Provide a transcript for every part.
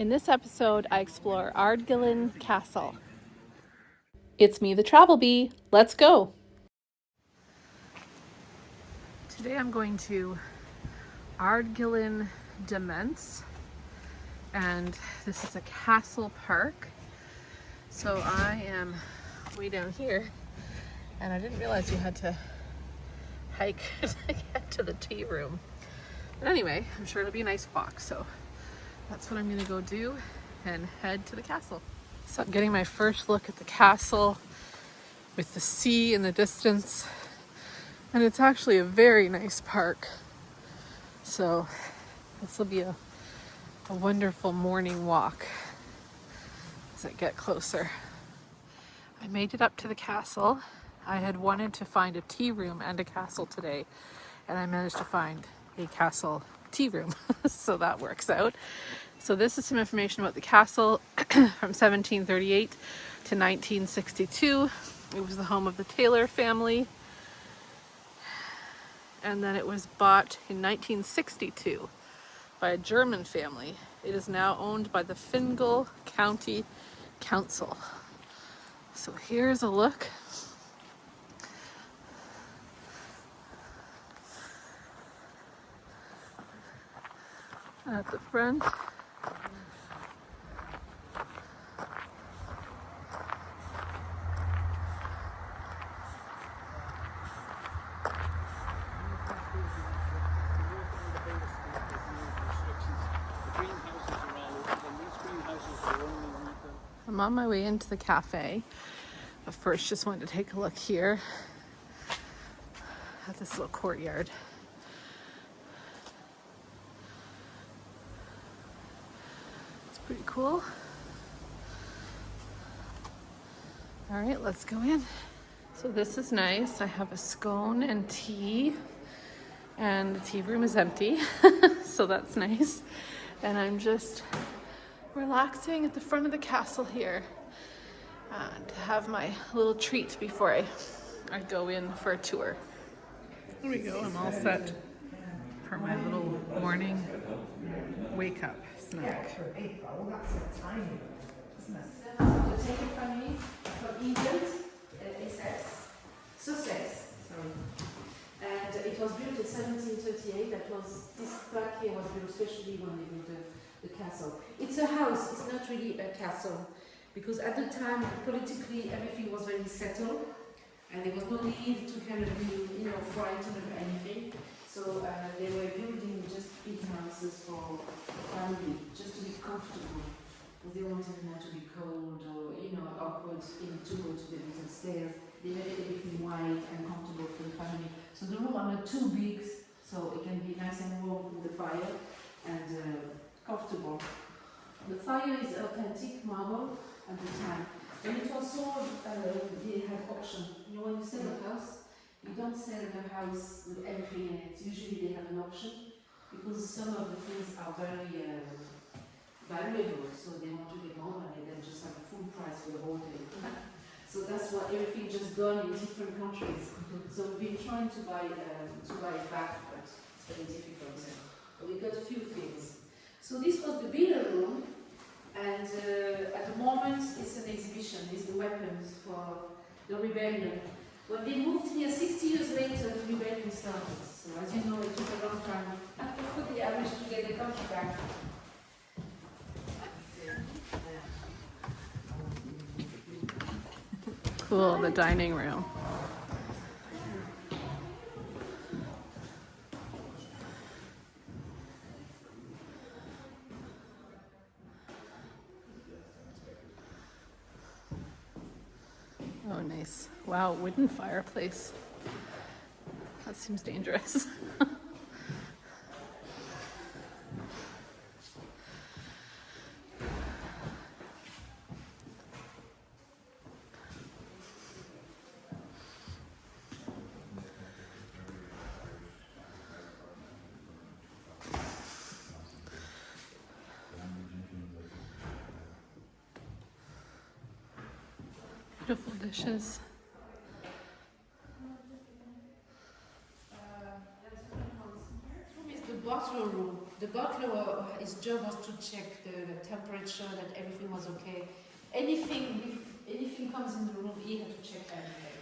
In this episode, I explore Ardgillan Castle. It's me, the travel bee. Let's go! Today I'm going to Ardgillan Demesne, and this is a castle park. So I am way down here, and I didn't realize you had to hike to get to the tea room. But anyway, I'm sure it'll be a nice walk, so that's what I'm gonna go do and head to the castle. So I'm getting my first look at the castle with the sea in the distance, and it's actually a very nice park. So this will be a wonderful morning walk as I get closer. I made it up to the castle. I had wanted to find a tea room and a castle today, and I managed to find a castle tea room. So that works out. So this is some information about the castle from 1738 to 1962. It was the home of the Taylor family, and then it was bought in 1962 by a German family. It is now owned by the Fingal County Council. So here's a look. At the front. I'm on my way into the cafe, but first just wanted to take a look here at this little courtyard. It's pretty cool. All right, let's go in. So this is nice. I have a scone and tea, and the tea room is empty, so that's nice. And I'm just relaxing at the front of the castle here to have my little treat before I go in for a tour. Here we go. I'm all set for my little morning wake up snack. Sussex, sorry. And it was built in 1738. This plaque here was built especially when they built the castle. It's a house, it's not really a castle, because at the time politically everything was very settled and there was no need to kind of be frightened of anything. So they were building just big houses for the family, just to be comfortable, because they wanted them not to be cold or awkward to go to the little stairs. They made everything white and comfortable for the family. So the rooms are not too big, so it can be nice and warm with the fire and comfortable. The fire is authentic marble at the time. When it was sold, they had auction. When you sell a house, you don't sell the house with everything in it. Usually they have an auction, because some of the things are very valuable, so they want to get more money than just have a full price for the whole thing. So that's why everything just gone in different countries. So we've been trying to buy it back, but it's very difficult. But we got a few things. So this was the billiard room, and at the moment it's an exhibition. It's the weapons for the rebellion. When they moved here 60 years later, the rebellion started. So as you know, it took a long time for the Irish to get the country back. Cool, the dining room. Oh, nice. Wow, wooden fireplace. That seems dangerous. Beautiful dishes. Is the butler room. The butler his job was to check the temperature, that everything was okay. Anything comes in the room, he had to check everything.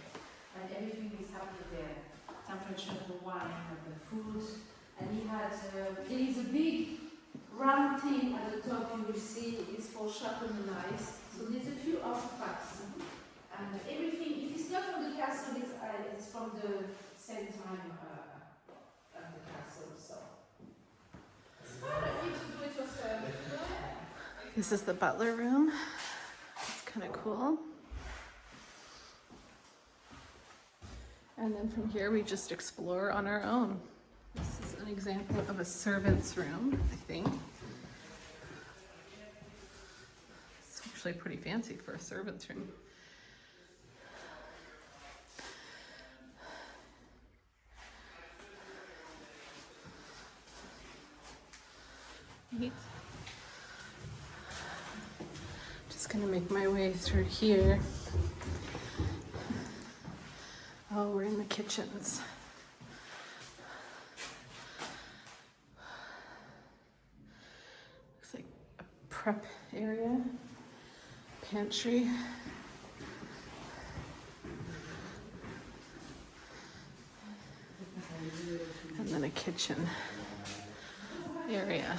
And everything is happy there. Temperature of the wine, of the food. And he had, there is a big round thing at the top you will see is for sharpening knives. So there's a few artifacts. And everything, if it's not from the castle, it's from the same time of the castle. So it's kind of you to do it yourself. This is the butler room. It's kind of cool. And then from here we just explore on our own. This is an example of a servant's room, I think. It's actually pretty fancy for a servant's room. Neat. Just gonna make my way through here. Oh, we're in the kitchens. Looks like a prep area, pantry. And then a kitchen area.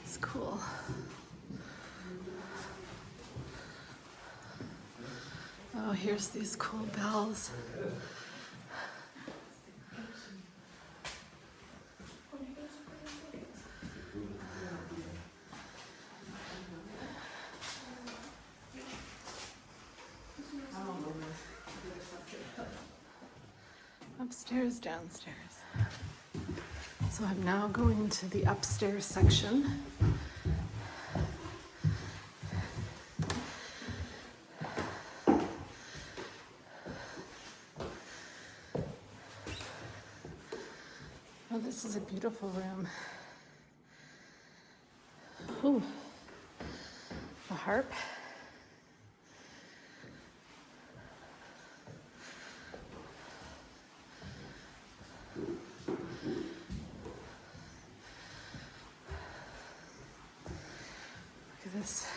It's cool. Oh, here's these cool bells. Upstairs, downstairs. So I'm now going to the upstairs section. Oh, this is a beautiful room. Ooh, a harp. Look at this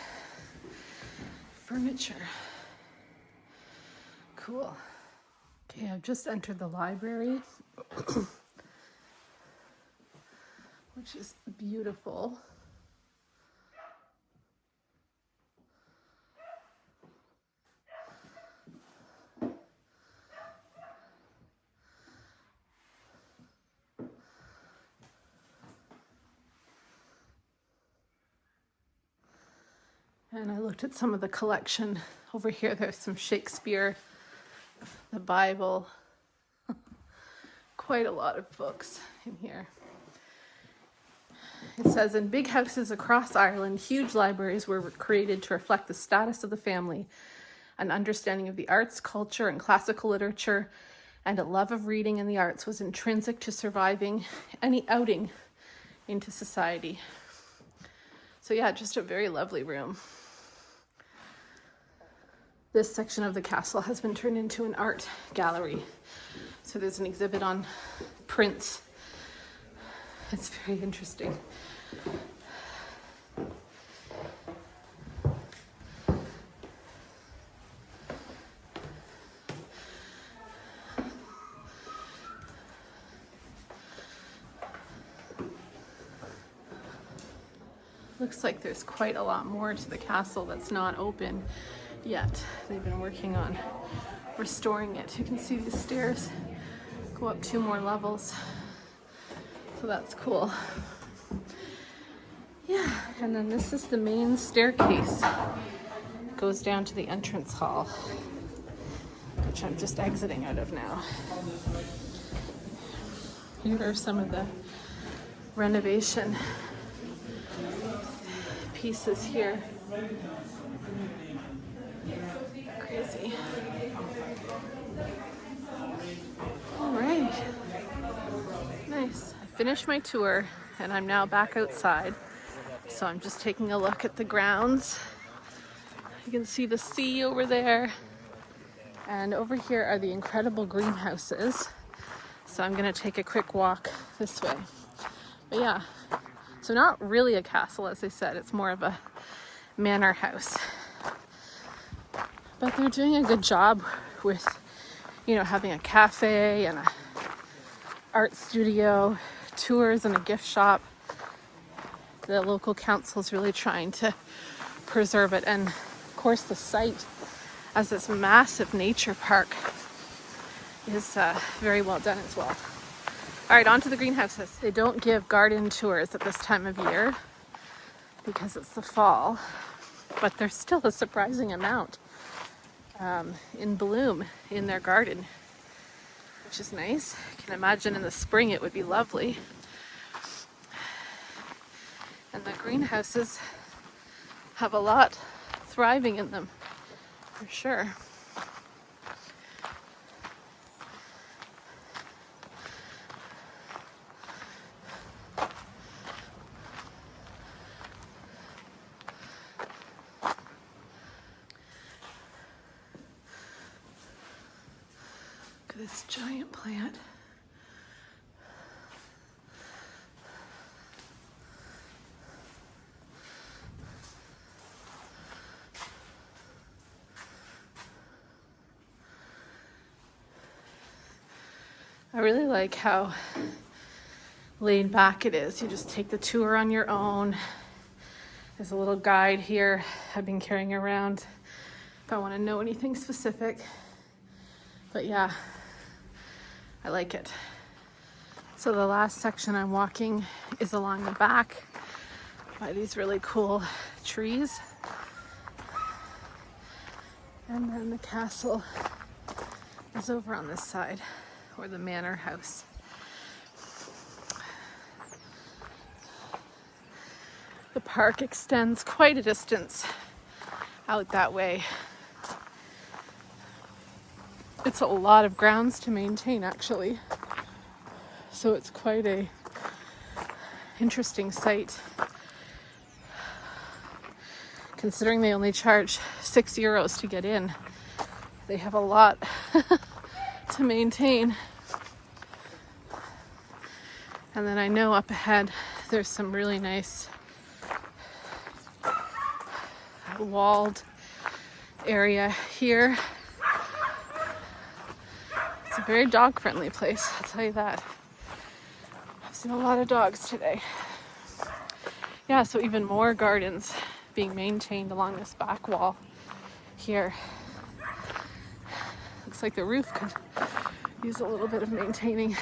furniture. Cool. Okay, I've just entered the library. Which is beautiful. And I looked at some of the collection over here. There's some Shakespeare, the Bible, quite a lot of books in here. It says, in big houses across Ireland, huge libraries were created to reflect the status of the family, an understanding of the arts, culture, and classical literature, and a love of reading and the arts was intrinsic to surviving any outing into society. So yeah, just a very lovely room. This section of the castle has been turned into an art gallery. So there's an exhibit on prints. It's very interesting. Looks like there's quite a lot more to the castle that's not open yet. They've been working on restoring it. You can see the stairs go up 2 more levels. So that's cool. Yeah, and then this is the main staircase. It goes down to the entrance hall, which I'm just exiting out of now. Here are some of the renovation pieces here. Crazy. All right. Nice. I finished my tour and I'm now back outside. So I'm just taking a look at the grounds. You can see the sea over there. And over here are the incredible greenhouses. So I'm gonna take a quick walk this way. But yeah, so not really a castle, as I said, it's more of a manor house. But they're doing a good job with, you know, having a cafe and a art studio, tours and a gift shop. The local council's really trying to preserve it. And of course the site as this massive nature park is very well done as well. All right, on to the greenhouses. They don't give garden tours at this time of year because it's the fall, but there's still a surprising amount in bloom in their garden, which is nice. I can imagine in the spring it would be lovely. And the greenhouses have a lot thriving in them, for sure. Look at this giant plant. I really like how laid back it is. You just take the tour on your own. There's a little guide here I've been carrying around if I want to know anything specific. But yeah, I like it. So the last section I'm walking is along the back by these really cool trees. And then the castle is over on this side, or the manor house. The park extends quite a distance out that way. It's a lot of grounds to maintain, actually. So it's quite a interesting site. Considering they only charge €6 to get in, they have a lot to maintain. And then I know up ahead there's some really nice walled area here. It's a very dog friendly place, I'll tell you that. I've seen a lot of dogs today. Yeah, so even more gardens being maintained along this back wall here. Looks like the roof could use a little bit of maintaining.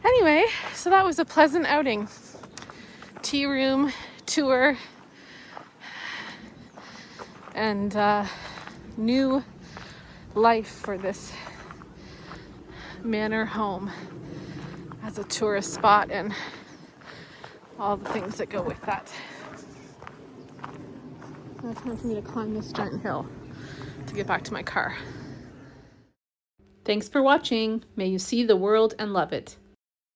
Anyway, so that was a pleasant outing. Tea room, tour, and new life for this manor home as a tourist spot and all the things that go with that. Now it's time for me to climb this giant hill to get back to my car. Thanks for watching. May you see the world and love it.